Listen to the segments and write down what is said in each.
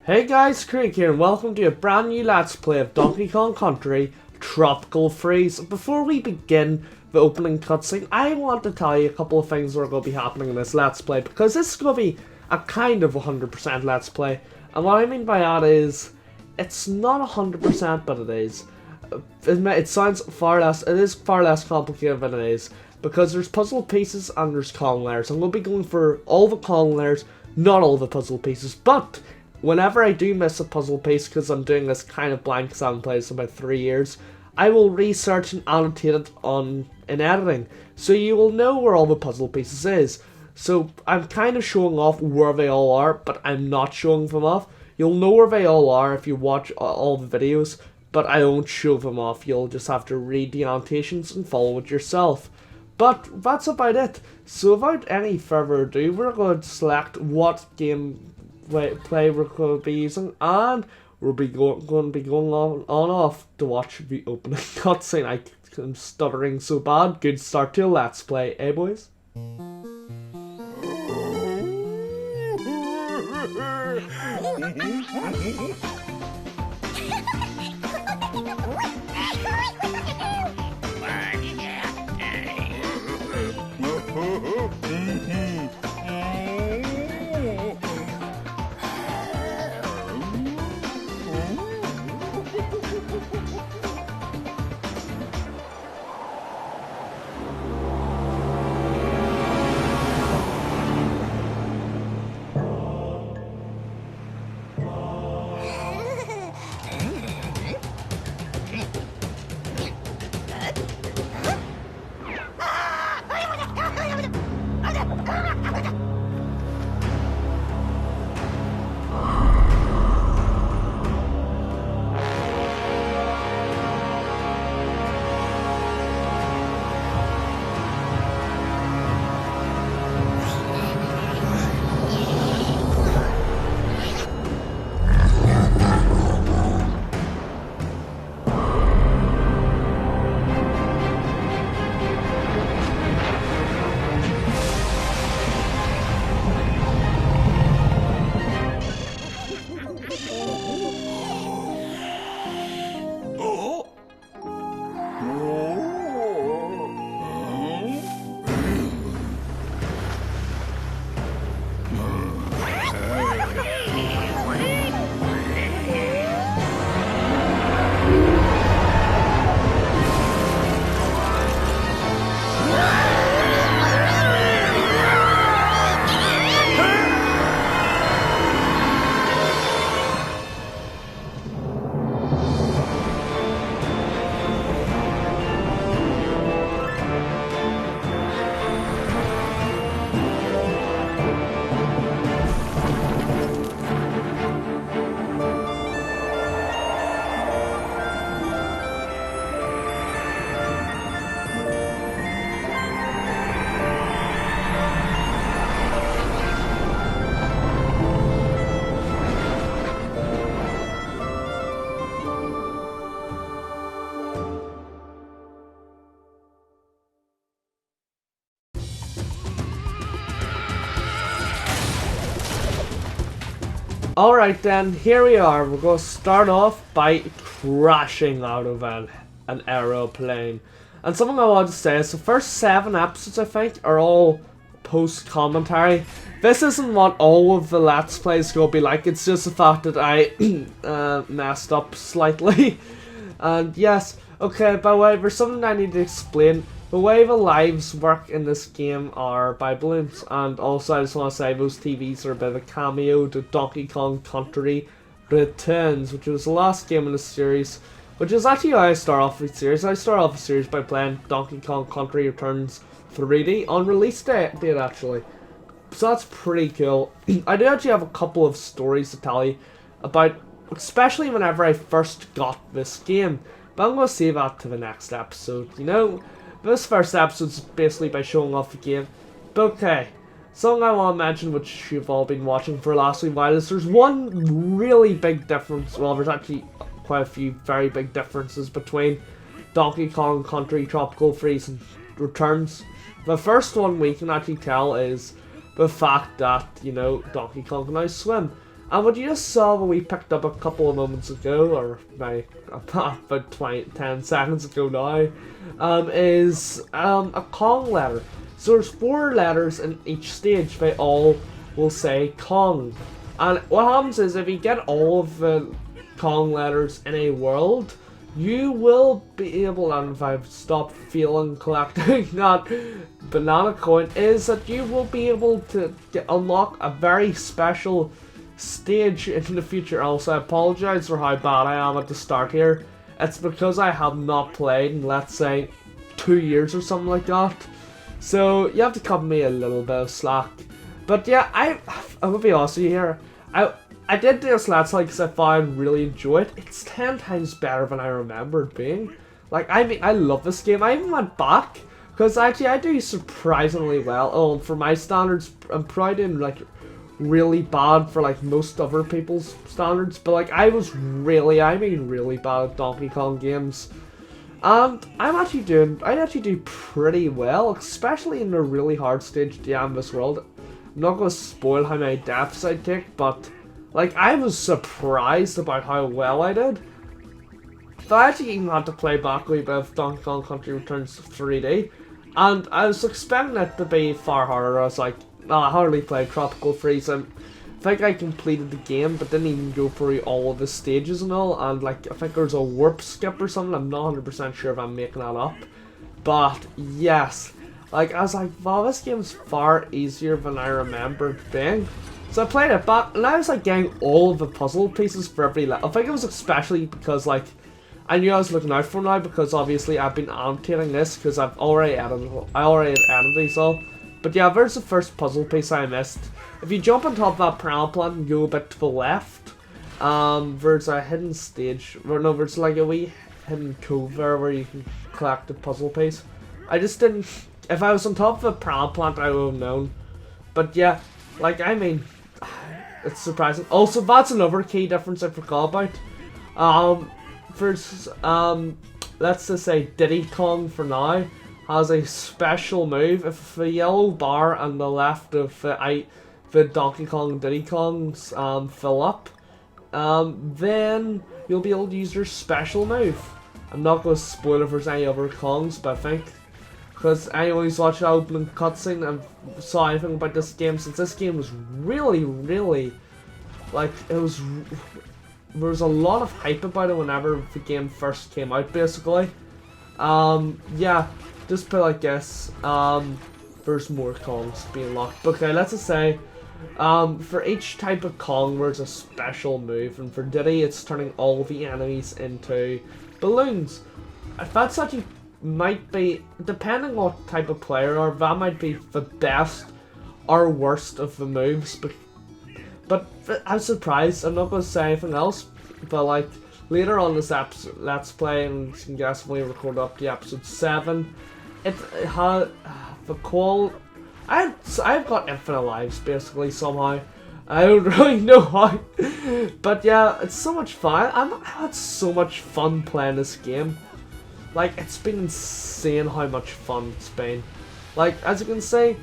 Hey guys, Craig here and welcome to a brand new Let's Play of Donkey Kong Country Tropical Freeze. Before we begin the opening cutscene, I want to tell you a couple of things that are going to be happening in this Let's Play, because this is going to be a kind of 100% Let's Play. And what I mean by that is, it's not 100%, but it is. It sounds it is far less complicated than it is, because there's puzzle pieces and there's Kong layers. I'm going to be going for all the Kong layers, not all the puzzle pieces, but whenever I do miss a puzzle piece, because I'm doing this kind of blank, because I haven't played this in about 3 years, I will research and annotate it in editing, so you will know where all the puzzle pieces is. So I'm kind of showing off where they all are, but I'm not showing them off. You'll know where they all are if you watch all the videos, but I won't show them off. You'll just have to read the annotations and follow it yourself. But that's about it. So without any further ado, we're going to select what game play we're going to be using, and we'll be going to be going on off to watch the opening cutscene. I'm stuttering so bad. Good start to a Let's Play, eh boys? Alright then, here we are. We're going to start off by crashing out of an aeroplane. And something I want to say is the first 7 episodes, I think, are all post-commentary. This isn't what all of the Let's Plays going to be like, it's just the fact that I messed up slightly. And yes, okay, by the way, there's something I need to explain. The way the lives work in this game are by balloons, and also I just want to say those TVs are a bit of a cameo to Donkey Kong Country Returns, which was the last game in the series, which is actually how I start off the series. I start off the series by playing Donkey Kong Country Returns 3D on release date actually. So that's pretty cool. I do actually have a couple of stories to tell you about, especially whenever I first got this game, but I'm going to save that to the next episode, you know. This first episode is basically by showing off the game. But okay, something I want to mention, which you've all been watching for the last wee while, is there's one really big difference. Well, there's actually quite a few very big differences between Donkey Kong Country Tropical Freeze and Returns. The first one we can actually tell is the fact that, you know, Donkey Kong can now swim. And what you just saw when we picked up a couple of moments ago, or about 10 seconds ago now, is a Kong letter. So there's 4 letters in each stage. They all will say Kong. And what happens is if you get all of the Kong letters in a world, you will be able, and if I stop feeling collecting that banana coin, is that you will be able to unlock a very special stage in the future. Also, I apologize for how bad I am at the start here. It's because I have not played in, let's say, 2 years or something like that. So you have to cut me a little bit of slack. But yeah, I'm gonna be honest with you here. I did this Let's Play because I thought I'd really enjoy it. It's 10 times better than I remembered being. Like, I mean, I love this game. I even went back because actually I do surprisingly well. Oh, for my standards, I'm probably doing like really bad for like most other people's standards. But like, I mean really bad at Donkey Kong games. And I'd actually do pretty well, especially in the really hard stage, the Ambus World. I'm not going to spoil how many deaths I take, but like, I was surprised about how well I did. So I actually even had to play back a wee bit of Donkey Kong Country Returns 3D, and I was expecting it to be far harder. I was like, oh, I hardly played Tropical Freeze, and I think I completed the game, but didn't even go through all of the stages and all, and like, I think there's a warp skip or something. I'm not 100% sure if I'm making that up, but yes. Like, I was like, wow, this game's far easier than I remembered being. So I played it back, and I was like getting all of the puzzle pieces for every level. I think it was especially because like, I knew I was looking out for now, because obviously I've been annotating this, because I already edited these all. But yeah, there's the first puzzle piece I missed. If you jump on top of that piranha plant and go a bit to the left, there's a hidden stage, or no, there's like a wee hidden cove there where you can collect the puzzle piece. I just didn't. If I was on top of a piranha plant, I would have known. But yeah, like, I mean, it's surprising. Also, that's another key difference I forgot about. Let's just say Diddy Kong for now has a special move. If the yellow bar on the left of the Donkey Kong and Diddy Kongs fill up, then you'll be able to use your special move. I'm not going to spoil if there's any other Kongs, but I think, because I always watched the opening cutscene and saw anything about this game, since this game was really, like, there was a lot of hype about it whenever the game first came out, basically. Yeah, just put like this, there's more Kongs being locked. Okay, let's just say, for each type of Kong there's a special move, and for Diddy it's turning all the enemies into balloons. That's actually might be, depending on what type of player you are, that might be the best or worst of the moves. But I'm surprised. I'm not going to say anything else, but like, later on this episode, Let's Play, and you can guess when we record up to episode 7, it had the call. I've got infinite lives basically somehow. I don't really know how, but yeah, it's so much fun. I had so much fun playing this game. Like, it's been insane how much fun it's been. Like, as you can see,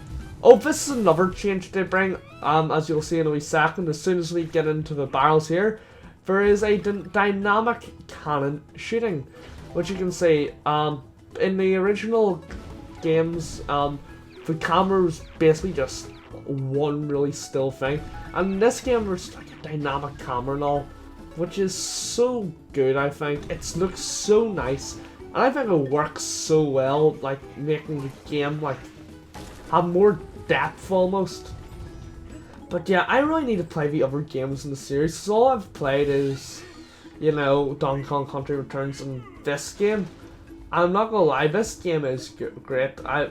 oh, this is another change they bring. As you'll see in a wee second, as soon as we get into the barrels here, there is a dynamic cannon shooting, which you can see. In the original games, the camera was basically just one really still thing, and in this game there's like a dynamic camera and all, which is so good. I think it looks so nice, and I think it works so well, like making the game like have more depth almost. But yeah, I really need to play the other games in the series, because all I've played is, you know, Donkey Kong Country Returns and this game. I'm not gonna lie, this game is great. I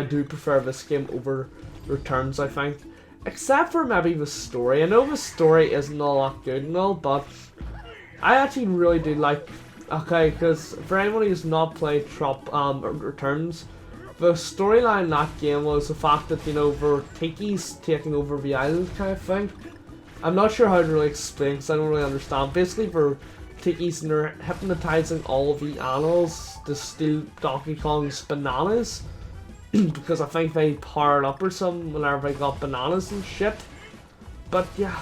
do prefer this game over Returns, I think. Except for maybe the story. I know the story isn't all that good and all, but I actually really do like. Okay, because for anyone who's not played Returns, the storyline in that game was the fact that, you know, there were Tikis taking over the island kind of thing. I'm not sure how to really explain, because I don't really understand. Basically, for Tikis, and they're hypnotizing all of the animals to steal Donkey Kong's bananas. Because I think they powered up or something whenever they got bananas and shit. But yeah,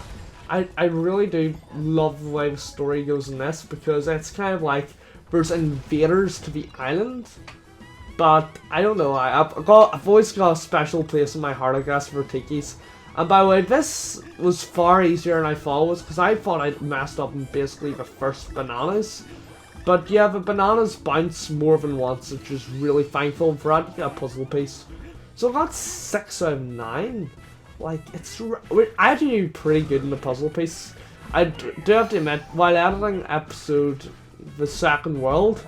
I really do love the way the story goes in this, because it's kind of like there's invaders to the island. But I don't know, I've always got a special place in my heart, I guess, for tikis. And by the way, this was far easier than I thought it was, because I thought I'd messed up in basically the first bananas. But yeah, the bananas bounce more than once, which is really thankful for that. You get a puzzle piece. So I got 6 out of 9. Like, we're actually pretty good in the puzzle piece. I do have to admit, while editing the second world,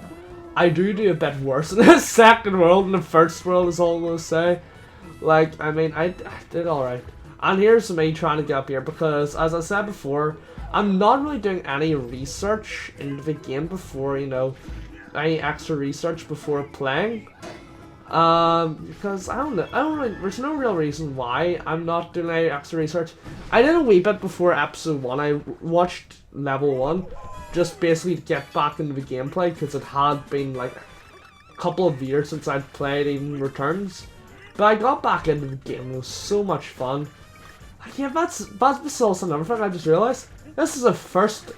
I do a bit worse in the second world than the first world, is all I'm going to say. Like, I mean, I did alright. And here's me trying to get up here, because, as I said before, I'm not really doing any research into the game before, you know, any extra research before playing. Because I don't know, there's no real reason why I'm not doing any extra research. I did a wee bit before episode 1, I watched level 1, just basically to get back into the gameplay, because it had been like a couple of years since I'd played even Returns. But I got back into the game, it was so much fun. Yeah, that's also another thing I just realised. This is a first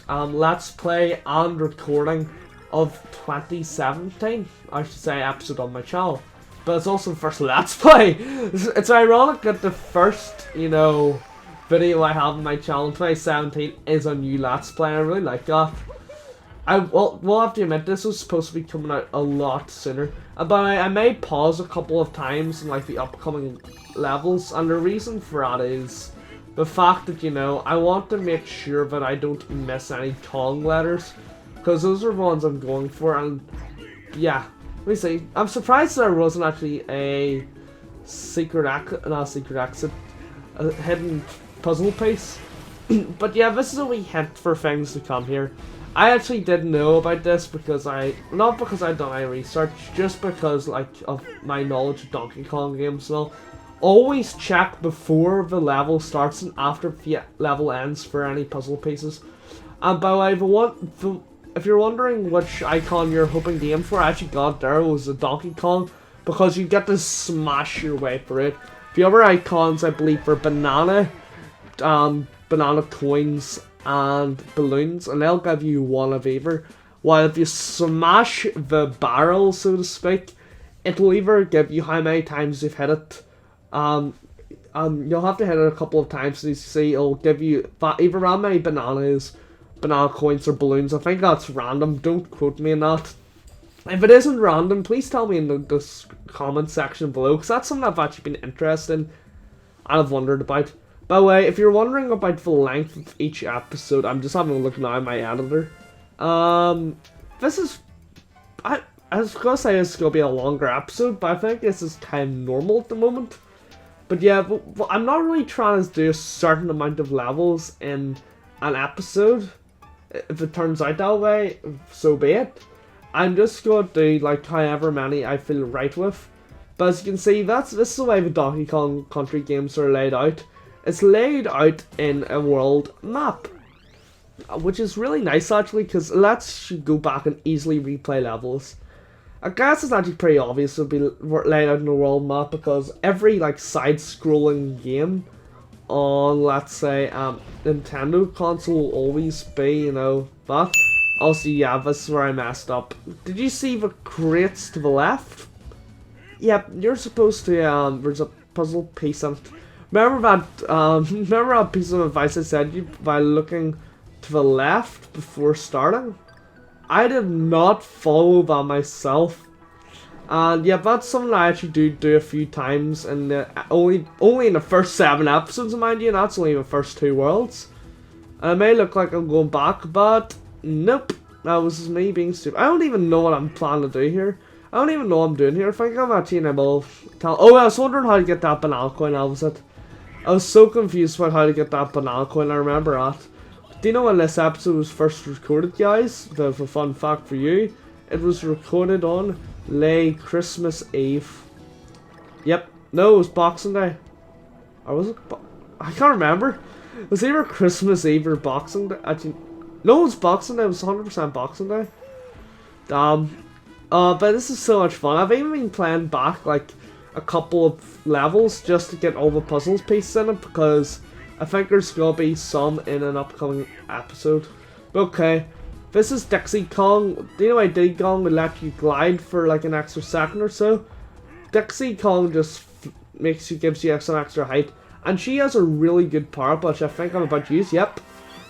Let's Play and recording of 2017, I should say, episode on my channel. But it's also the first Let's Play. It's ironic that the first, you know, video I have on my channel in 2017 is a new Let's Play. I really like that. We'll have to admit, this was supposed to be coming out a lot sooner. But I may pause a couple of times in like the upcoming levels, and the reason for that is the fact that, you know, I want to make sure that I don't miss any Kong letters, because those are the ones I'm going for. And yeah, let me see. I'm surprised there wasn't actually a a hidden puzzle piece. But yeah, this is a wee hint for things to come here. I actually didn't know about this because not because I'd done any research, just because like of my knowledge of Donkey Kong games. So always check before the level starts and after the level ends for any puzzle pieces. And by the way, if you're wondering which icon you're hoping to aim for, I actually got there was a Donkey Kong, because you get to smash your way through it. The other icons, I believe, are banana coins and balloons, and they'll give you one of either. While if you smash the barrel, so to speak, it'll either give you how many times you've hit it. You'll have to hit it a couple of times, so you see it'll give you either how many banana coins or balloons. I think that's random, don't quote me on that. If it isn't random, please tell me in the comment section below, because that's something I've actually been interested in and I've wondered about. By the way, if you're wondering about the length of each episode, I'm just having a look now at my editor. This is... I was going to say this is going to be a longer episode, but I think this is kind of normal at the moment. But yeah, but I'm not really trying to do a certain amount of levels in an episode. If it turns out that way, so be it. I'm just going to do like however many I feel right with. But as you can see, this is the way the Donkey Kong Country games are laid out. It's laid out in a world map, which is really nice actually, because it lets you go back and easily replay levels. I guess it's actually pretty obvious to be laid out in a world map, because every like side-scrolling game on, let's say, Nintendo console will always be, you know, that. Also, yeah, this is where I messed up. Did you see the crates to the left? Yep, you're supposed to, there's a puzzle piece on it. Remember that piece of advice I said you by looking to the left before starting? I did not follow that myself. And yeah, that's something I actually do a few times, and only in the first 7 episodes, mind you, and that's only the first 2 worlds. And it may look like I'm going back, but nope, that was just me being stupid. I don't even know what I'm planning to do here. I don't even know what I'm doing here. I think I'm actually able to tell. Oh, I was wondering how to get that banana coin. I was so confused about how to get that banana coin. I remember that. Do you know when this episode was first recorded, guys? The fun fact for you, it was recorded on Christmas Eve. Yep. No, it was Boxing Day. Or was it? I can't remember. It was either Christmas Eve or Boxing Day. Actually, no, it was Boxing Day. It was 100% Boxing Day. But this is so much fun. I've even been playing back like a couple of levels just to get all the puzzles pieces in it, because I think there's gonna be some in an upcoming episode. Okay, this is Dixie Kong. Do you know why Diddy Kong would let you glide for like an extra second or so? Dixie Kong just gives you some extra height, and she has a really good power up, which I think I'm about to use. Yep,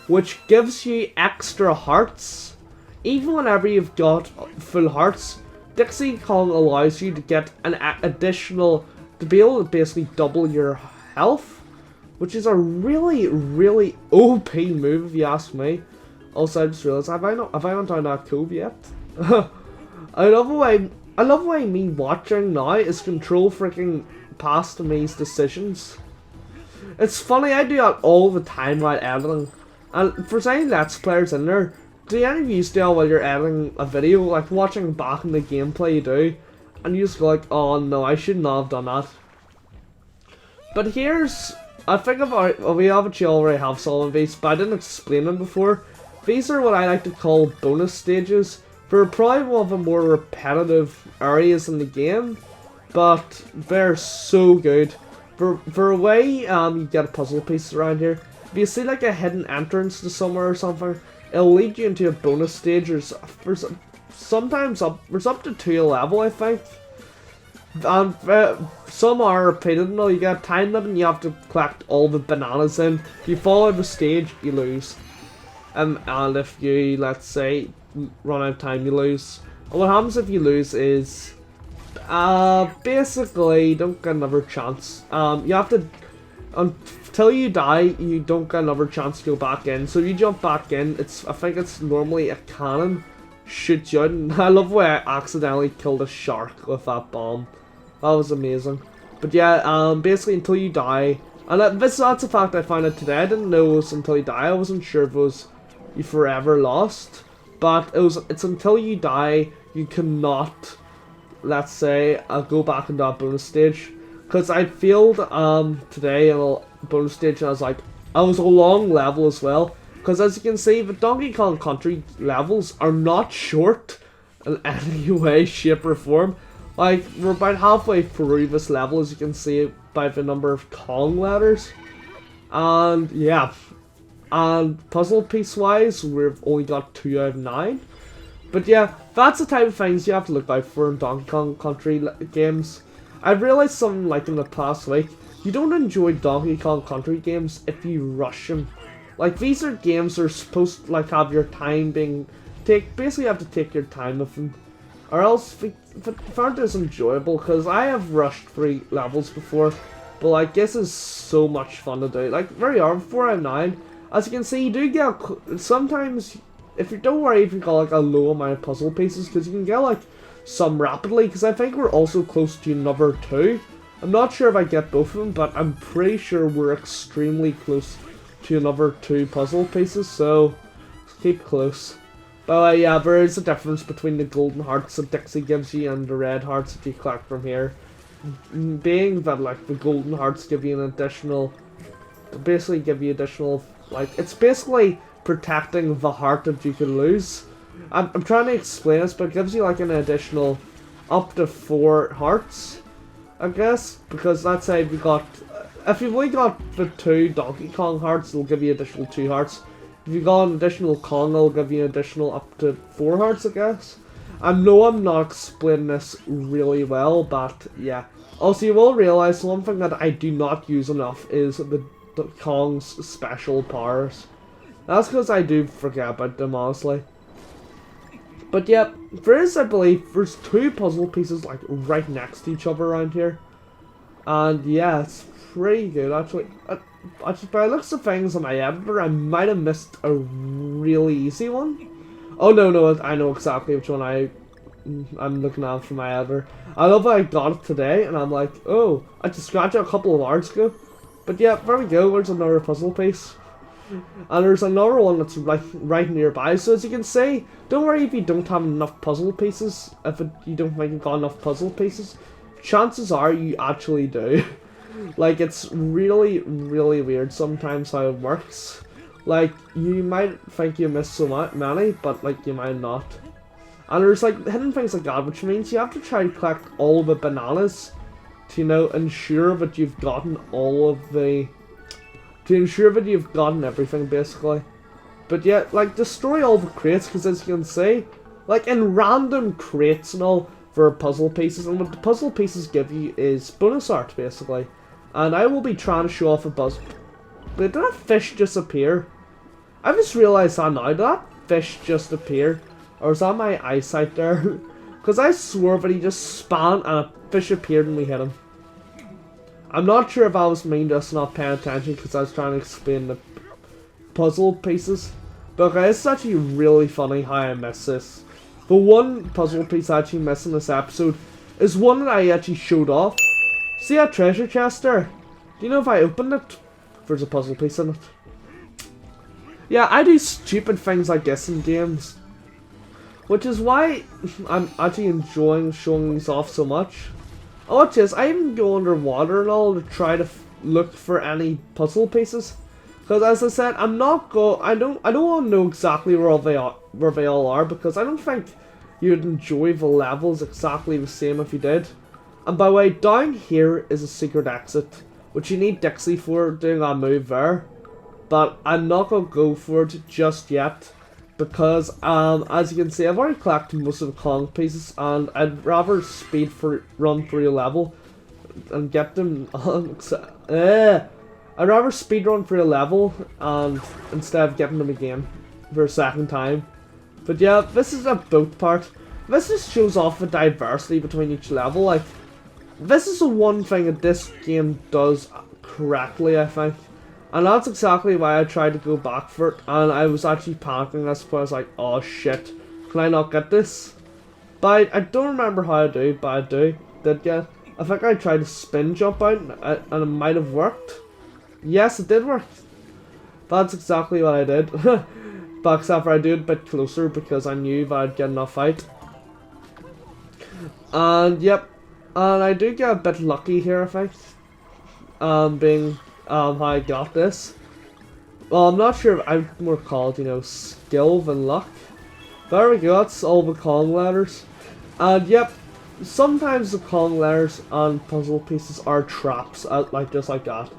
which gives you extra hearts, even whenever you've got full hearts. Dixie Kong allows you to get an additional, to be able to basically double your health, which is a really OP move if you ask me. Also, I just realized, have I not done that cove yet? I love the way me watching now is control freaking past me's decisions. It's funny, I do that all the time while editing. And for any Let's Players in there, do any of you still, while you're editing a video, like watching back in the gameplay you do, and you just go like, oh no, I should not have done that. But here's, I think we obviously already have some of these, but I didn't explain them before. These are what I like to call bonus stages. They're probably one of the more repetitive areas in the game, but they're so good. For a way you get puzzle pieces around here. If you see like a hidden entrance to somewhere or something, it'll lead you into a bonus stage. There's up to 2 a level, I think. And some are repeated. No, you get a time limit and you have to collect all the bananas in. If you fall out of the stage, you lose. And if you, let's say, run out of time, you lose. And what happens if you lose is, basically, you don't get another chance. You have to, until you die, you don't get another chance to go back in. So you jump back in, I think it's normally a cannon shoots you out. And I love the way I accidentally killed a shark with that bomb. That was amazing. But yeah, basically until you die, and that's a fact I found out today. I didn't know it was until you die. I wasn't sure if it was you forever lost, but it's until you die you cannot, let's say, go back into that bonus stage. Because I failed today in a bonus stage, and I was a long level as well. Because as you can see, the Donkey Kong Country levels are not short in any way, shape or form. Like, we're about halfway through this level, as you can see by the number of Kong letters. And yeah, and puzzle piece wise, we've only got 2 out of 9. But yeah, that's the type of things you have to look out for in Donkey Kong Country games. I've realized something like in the past week, you don't enjoy Donkey Kong Country games if you rush them. Like, these are games that are supposed to like have your time basically you have to take your time with them. Or else they aren't as enjoyable, because I have rushed 3 levels before, but like this is so much fun to do. Like, very hard, 4 out of 9. As you can see, you do get, sometimes, don't worry if you've got like a low amount of puzzle pieces, because you can get like some rapidly, because I think we're also close to number 2. I'm not sure if I get both of them, but I'm pretty sure we're extremely close to number 2 puzzle pieces, so keep close. But yeah, there is a difference between the golden hearts that Dixie gives you and the red hearts that you collect from here. Being that like the golden hearts give you an additional, basically give you additional, like, it's basically protecting the heart that you can lose. I'm trying to explain this, but it gives you like an additional up to 4 hearts, I guess, because let's say if you've only got the 2 Donkey Kong hearts, it'll give you additional 2 hearts. If you got an additional Kong, it'll give you an additional up to 4 hearts, I guess. I know I'm not explaining this really well, but yeah. Also, you will realize one thing that I do not use enough is the Kong's special powers. That's because I do forget about them, honestly. But yeah, I believe, there's 2 puzzle pieces like right next to each other around here. And yeah, it's pretty good, actually. Actually, by the looks of things on my editor, I might have missed a really easy one. Oh no, I know exactly which one I'm looking at from my editor. I love how I got it today, and I'm like, oh, I just scratched it a couple of hours ago. But yeah, there we go, there's another puzzle piece. And there's another one that's right nearby, so as you can see, don't worry if you don't have enough puzzle pieces, you don't think you've got enough puzzle pieces. Chances are you actually do. Like, it's really weird sometimes how it works. Like, you might think you missed so many, but like you might not. And there's like hidden things like that, which means you have to try to collect all the bananas to, you know, ensure that you've gotten all of the... To ensure that you've gotten everything, basically. But yeah, like, destroy all the crates, because as you can see, like, in random crates and all, there are puzzle pieces, and what the puzzle pieces give you is bonus art, basically. And I will be trying to show off a buzz... Wait, did that fish just appear? I just realised that now. Did that fish just appear? Or is that my eyesight there? Because I swore that he just span and a fish appeared and we hit him. I'm not sure if I was mean just not paying attention because I was trying to explain the puzzle pieces. But okay, it's actually really funny how I missed this. The one puzzle piece I actually missed in this episode is one that I actually showed off. See that treasure chest there? Do you know if I opened it, there's a puzzle piece in it? Yeah, I do stupid things like this in games. Which is why I'm actually enjoying showing these off so much. Oh, watch this. I even go underwater and all to try to look for any puzzle pieces. Because as I said, I don't want to know exactly where they all are, because I don't think you'd enjoy the levels exactly the same if you did. And by the way, down here is a secret exit, which you need Dixie for doing a move there. But I'm not going to go for it just yet, because as you can see, I've already collected most of the Kong pieces, and I'd rather run through a level and get them. I'd rather speed run through a level and instead of getting them again for a second time. But yeah, this is a boat part. This just shows off the diversity between each level. Like, this is the one thing that this game does correctly, I think. And that's exactly why I tried to go back for it, and I was actually panicking. That's why I was like, oh shit, can I not get this? But I don't remember how I do, but I did get. I think I tried to spin jump out, and it might have worked. Yes, it did work. That's exactly what I did. But except for I do it a bit closer because I knew that I'd get enough out. And yep, and I do get a bit lucky here, I think. Being how I got this. Well, I'm not sure if I'm more called, you know, skill than luck. There we go, that's all the Kong letters. And yep, sometimes the Kong letters and puzzle pieces are traps, just like that.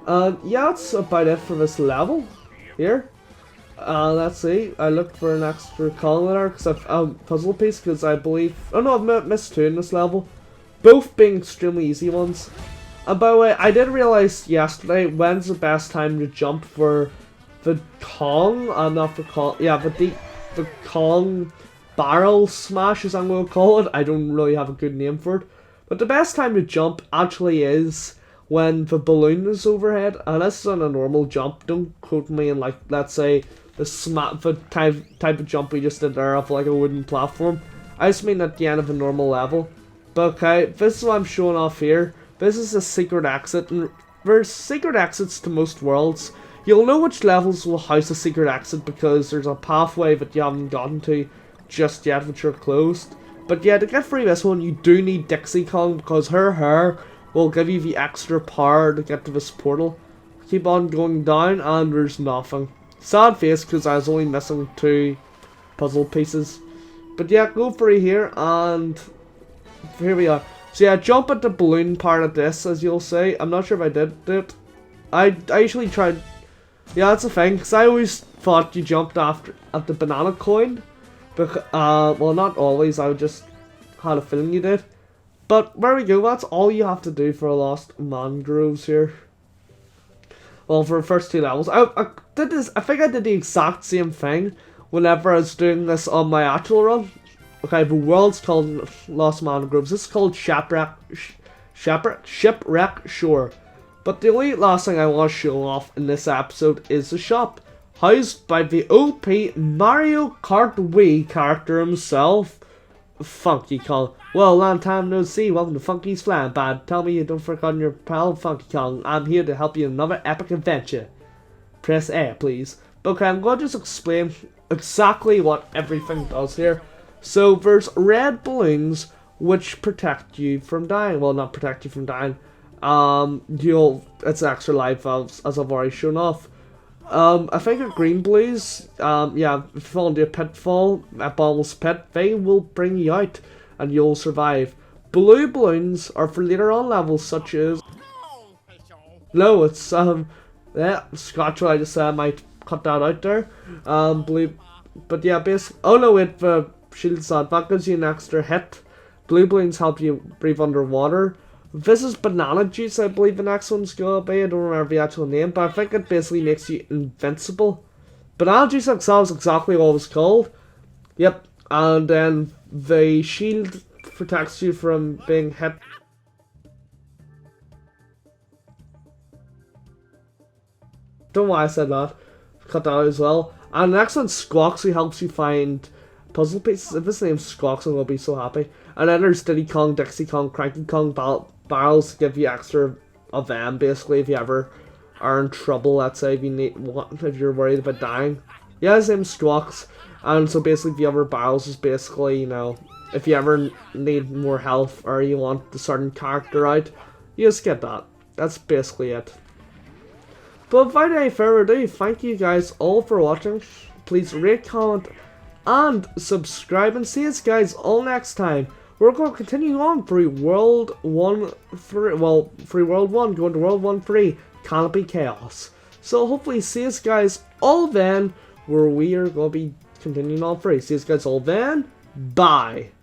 And yeah, that's about it for this level here. Let's see, I looked for an extra Kong letter, puzzle piece, because I believe, oh no, I've missed two in this level. Both being extremely easy ones. And by the way, I did realize yesterday when's the best time to jump for the Kong, not for Kong, yeah, but the Kong barrel smash, as I'm going to call it. I don't really have a good name for it. But the best time to jump actually is when the balloon is overhead, and this is on a normal jump. Don't quote me in, like, let's say, the type of jump we just did there off like a wooden platform. I just mean at the end of a normal level. But okay, this is what I'm showing off here. This is a secret exit, and there's secret exits to most worlds. You'll know which levels will house a secret exit because there's a pathway that you haven't gotten to just yet, which are closed. But yeah, to get through this one, you do need Dixie Kong, because her hair will give you the extra power to get to this portal. Keep on going down, and there's nothing. Sad face, because I was only missing 2 puzzle pieces. But yeah, go through here, and here we are. So yeah, jump at the balloon part of this, as you'll see. I'm not sure if I did it. I usually tried. Yeah, that's the thing, because I always thought you jumped at the banana coin. But, well, not always. I just had a feeling you did. But there we go. That's all you have to do for Lost Mangroves here. Well, for the first 2 levels, I did this. I think I did the exact same thing whenever I was doing this on my actual run. Okay, the world's called Lost Mangroves. This is called Shipwreck Shore. But the only last thing I want to show off in this episode is the shop, housed by the OP Mario Kart Wii character himself, Funky Kong. Well, long time no see. Welcome to Funky's Flying Bad. Tell me you don't forget your pal Funky Kong. I'm here to help you in another epic adventure. Press A, please. Okay, I'm going to just explain exactly what everything does here. So there's red balloons which protect you from dying. Well, not protect you from dying. It's extra life valves, as I've already shown off. I think a green blues, yeah, if you fall into a pitfall, a bottomless pit, they will bring you out and you'll survive. Blue balloons are for later on levels such as... No, it's, yeah, scratch what I just said, I might cut that out there. Blue, but yeah, basically, oh no, wait, the shield side, that gives you an extra hit. Blue balloons help you breathe underwater. This is banana juice, I believe the next one's gonna be, I don't remember the actual name, but I think it basically makes you invincible. Banana juice itself is exactly what it was called. Yep, and then the shield protects you from being hit. Don't know why I said that. Cut that out as well. And the next one, Squawksy, helps you find puzzle pieces. If his name's Squawks, I'm gonna be so happy. And then there's Diddy Kong, Dixie Kong, Cranky Kong barrels to give you extra of them, basically, if you ever are in trouble. Let's say if you're worried about dying. Yeah, his name's Squawks. And so basically, the other barrels is basically, you know, if you ever need more health or you want the certain character out, you just get that. That's basically it. But without any further ado, thank you guys all for watching. Please rate, comment, and subscribe, and see you guys all next time. We're going to continue on through World 1-3, well, through World 1, going to World 1-3, Canopy Chaos. So hopefully see you guys all then, where we are going to be continuing on through. See you guys all then, bye.